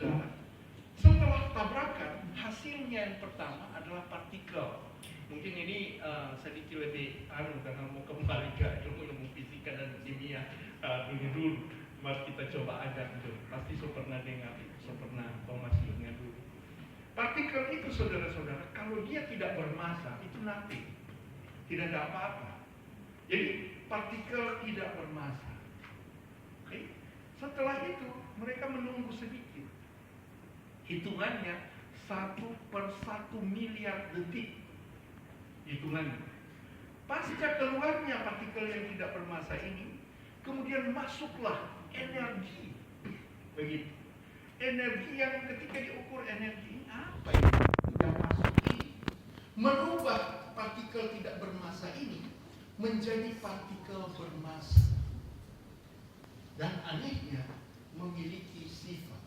saudara-saudara, setelah tabrakan, hasilnya yang pertama adalah partikel. Mungkin ini sedikit lebih karena mau kembali ke ilmu fisika dan kimia dulu. Mari kita coba ajak dulu. Pasti so pernah dengar, so pernah masihnya dulu. Partikel itu saudara-saudara, kalau dia tidak bermassa, itu nothing. Tidak ada apa-apa. Jadi partikel tidak bermassa. Okay? Setelah itu mereka menunggu sedikit. Hitungannya 1/1 miliar detik. Hitungannya. Pasca keluarnya partikel yang tidak bermassa ini, kemudian masuklah energi. Begitu. Energi yang ketika diukur energi apa ini? Yang masuk ini merubah partikel tidak bermassa ini menjadi partikel bermassa. Dan anehnya memiliki sifat.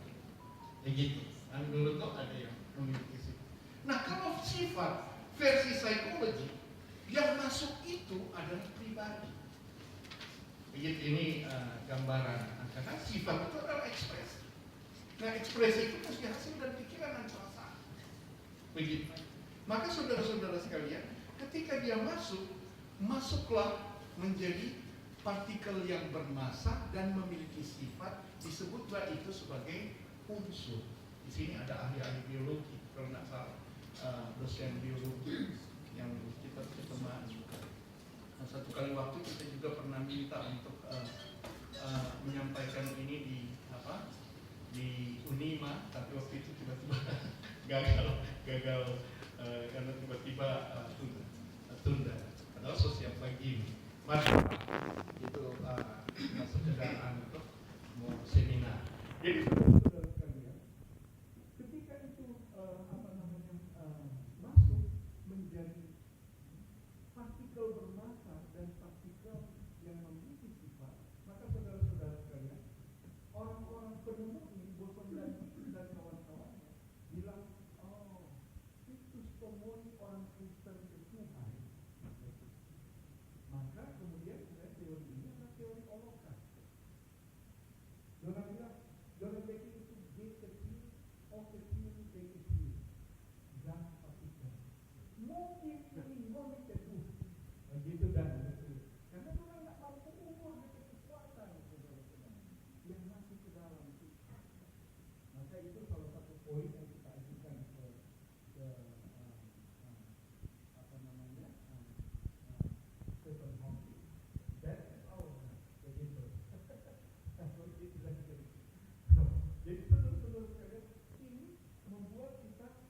Begitu. Dulu tuh ada yang memiliki sifat. Nah, kalau sifat versi psikologi yang masuk itu adalah pribadi. Begitu, ini gambaran. Karena sifat itu adalah ekspresi. Nah, ekspresi itu mesti hasil dari pikiran dan perasaan. Begitu. Maka saudara-saudara sekalian, ketika dia masuklah menjadi partikel yang bermassa dan memiliki sifat, disebutlah itu sebagai unsur. Di sini ada ahli-ahli biologi, kalau tidak salah, dosen biologi yang kita berteman. Nah, satu kali waktu kita juga pernah minta untuk menyampaikan ini di Unima, tapi waktu itu tiba-tiba gagal karena tiba-tiba tunda. Padahal sosial pagi ini. Maka itu masuk ke dalam untuk mau seminar. Jadi saudara sekalian, ketika itu masuk menjadi partikel bermassa dan partikel yang memiliki sifat, maka saudara-saudara sekalian, orang-orang penemu ini, Boson dan kawan-kawannya bilang, oh, Kristus pemuli orang Kristen ke Tuhan. Maka kemudian teori ini adalah teori holocaust. Orang bilang, jangan make itu G kecil, O kecil, T kecil. Dan partikel. Mungkin ini ngomong ke Tuhan. Begitu dan begitu. Karena orang tidak mampu ukur dengan kekuatan yang masuk ke dalam itu. Maka itu salah satu poin yang kita ajukan ke Stephen Hawking. That is our begitu. Jadi saudara-saudara sekalian, ini membuat kita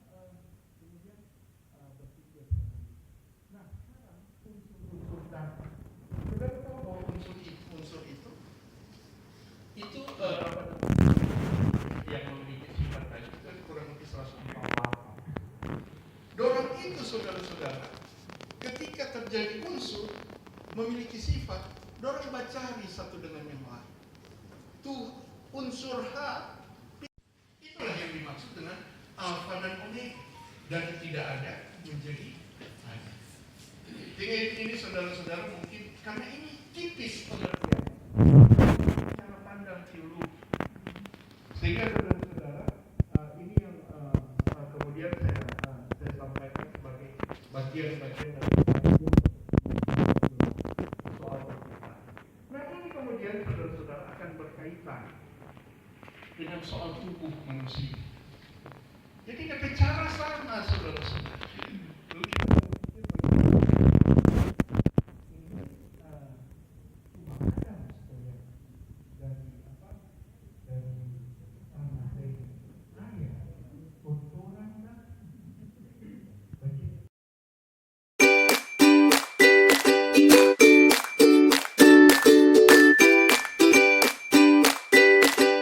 kemudian berpikir. Nah, sekarang unsur-unsur data. Saudara tahu bahwa unsur itu yang memiliki sifat tadi itu kurang lebih 148. Dorang itu saudara-saudara, ketika terjadi unsur memiliki sifat, dorang cari satu dengan yang lain. Tuh unsur H, itulah yang dimaksud dengan alfa dan omega. Dari tidak ada menjadi ada. Ini saudara-saudara mungkin karena ini tipis pengertian cara pandang teologi. Sehingga saudara-saudara ini yang kemudian saya sampaikan sebagai bagian-bagian dari soal perpisahan. Nah, ini kemudian saudara-saudara akan berkaitan dengan soal tubuh manusia. Jadi cara sama saudara-saudara.